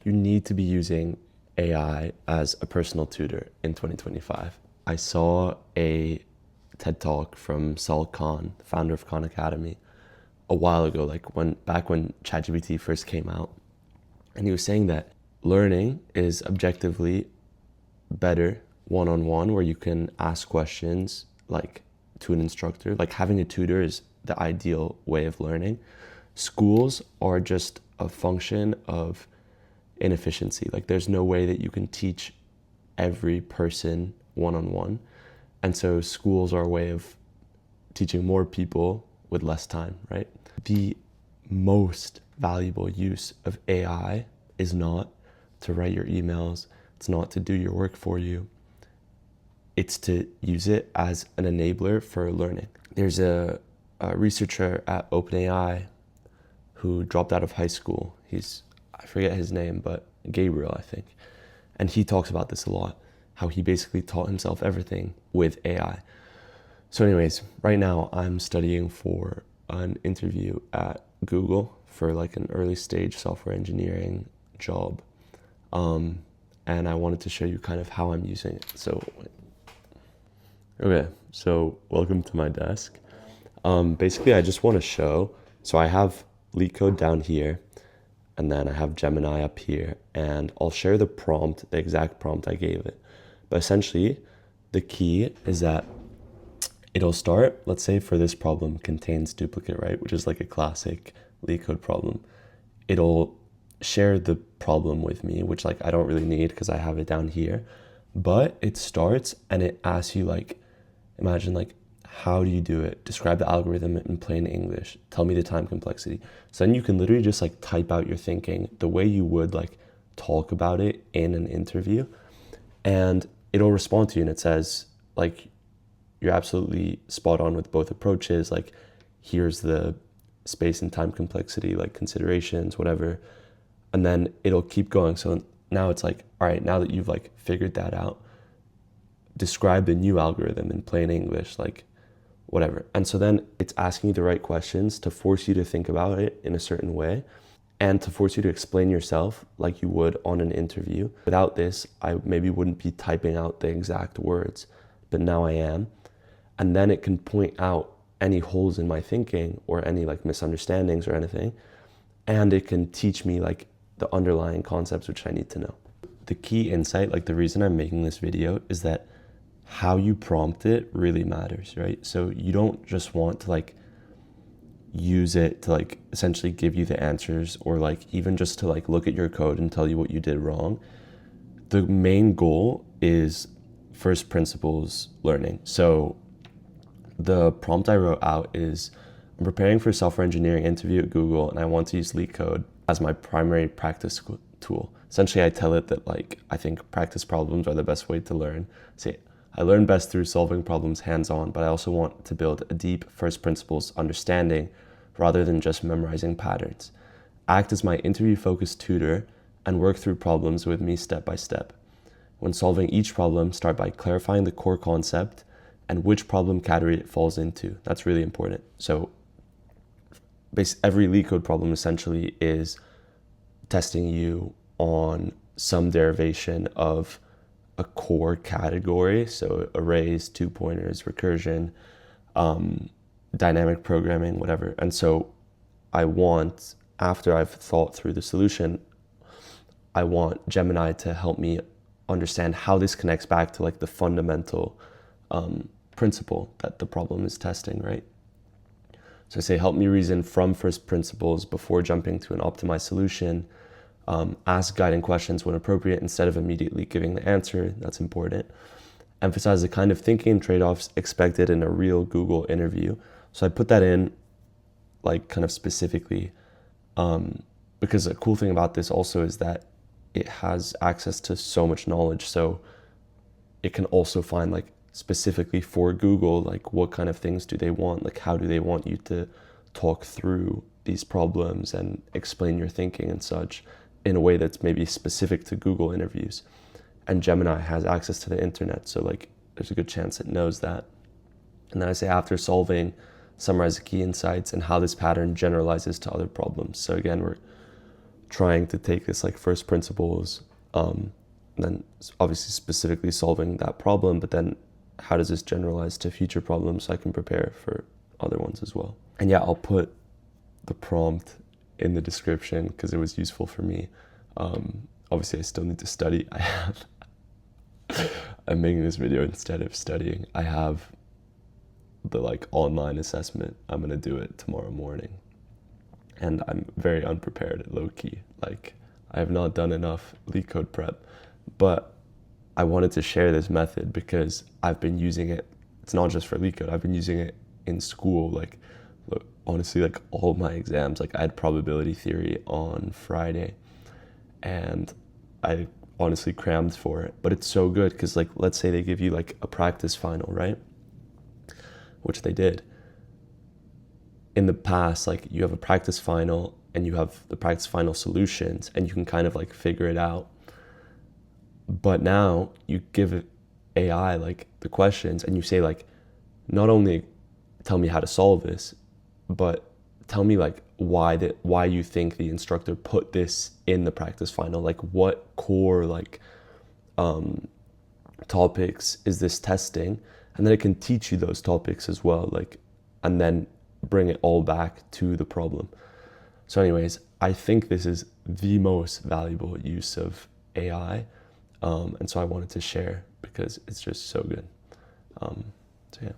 you need to be using AI as a personal tutor in 2025. I saw a TED Talk from Saul Khan, the founder of Khan Academy, a while ago, like back when ChatGPT first came out. And he was saying that learning is objectively better one-on-one, where you can ask questions like to an instructor. Like having a tutor is the ideal way of learning. Schools are just a function of inefficiency. Like there's no way that you can teach every person one-on-one. And so schools are a way of teaching more people with less time, right? The most valuable use of AI is not to write your emails. It's not to do your work for you. It's to use it as an enabler for learning. There's a researcher at OpenAI who dropped out of high school. I forget his name, but Gabriel, I think. And he talks about this a lot, how he basically taught himself everything with AI. So anyways, right now I'm studying for an interview at Google for like an early stage software engineering job. And I wanted to show you kind of how I'm using it. Okay, so welcome to my desk. Basically, I just want to show, so I have LeetCode down here, and then I have Gemini up here, and I'll share the prompt, the exact prompt I gave it. But essentially, the key is that it'll start, let's say for this problem, contains duplicate, right? Which is like a classic LeetCode problem. It'll share the problem with me, which like I don't really need because I have it down here. But it starts and it asks you like, imagine like, how do you do it? Describe the algorithm in plain English. Tell me the time complexity. So then you can literally just like type out your thinking the way you would like talk about it in an interview, and it'll respond to you and it says like, you're absolutely spot on with both approaches. Like here's the space and time complexity, like considerations, whatever. And then it'll keep going. So now it's like, all right, now that you've like figured that out, describe the new algorithm in plain English, like whatever. And so then it's asking you the right questions to force you to think about it in a certain way and to force you to explain yourself like you would on an interview. Without this, I maybe wouldn't be typing out the exact words, but now I am. And then it can point out any holes in my thinking or any like misunderstandings or anything. And it can teach me like the underlying concepts which I need to know. The key insight, like the reason I'm making this video, is that how you prompt it really matters, right? So you don't just want to like use it to like essentially give you the answers or like even just to like look at your code and tell you what you did wrong. The main goal is first principles learning. So the prompt I wrote out is, I'm preparing for a software engineering interview at Google and I want to use LeetCode as my primary practice tool. Essentially, I tell it that like, I think practice problems are the best way to learn. Say, I learn best through solving problems hands-on, but I also want to build a deep first principles understanding rather than just memorizing patterns. Act as my interview-focused tutor and work through problems with me step by step. When solving each problem, start by clarifying the core concept and which problem category it falls into. That's really important. So every LeetCode problem essentially is testing you on some derivation of a core category. So arrays, two-pointers, recursion, dynamic programming, whatever. And so I want, after I've thought through the solution, I want Gemini to help me understand how this connects back to like the fundamental principle that the problem is testing, right? So I say, help me reason from first principles before jumping to an optimized solution. Ask guiding questions when appropriate instead of immediately giving the answer. That's important. Emphasize the kind of thinking and trade-offs expected in a real Google interview. So I put that in like kind of specifically because a cool thing about this also is that it has access to so much knowledge. So it can also find like specifically for Google, like what kind of things do they want? Like how do they want you to talk through these problems and explain your thinking and such in a way that's maybe specific to Google interviews. And Gemini has access to the internet, so like there's a good chance it knows that. And then I say, after solving, summarize the key insights and how this pattern generalizes to other problems. So again, we're trying to take this like first principles, and then obviously specifically solving that problem, but then how does this generalize to future problems so I can prepare for other ones as well. And yeah, I'll put the prompt in the description because it was useful for me. Obviously I still need to study. I'm making this video instead of studying. I have the like online assessment. I'm gonna do it tomorrow morning. And I'm very unprepared, low key. Like, I have not done enough LeetCode prep, but I wanted to share this method because I've been using it. It's not just for LeetCode. I've been using it in school. Like, honestly, like all my exams, like I had probability theory on Friday and I honestly crammed for it, but it's so good because like, let's say they give you like a practice final, right? Which they did. In the past, like you have a practice final and you have the practice final solutions and you can kind of like figure it out. But now you give AI like the questions and you say like, not only tell me how to solve this, but tell me like why you think the instructor put this in the practice final, like what core like topics is this testing, and then it can teach you those topics as well, like, and then bring it all back to the problem. So anyways, I think this is the most valuable use of AI, and so I wanted to share because it's just so good. So yeah.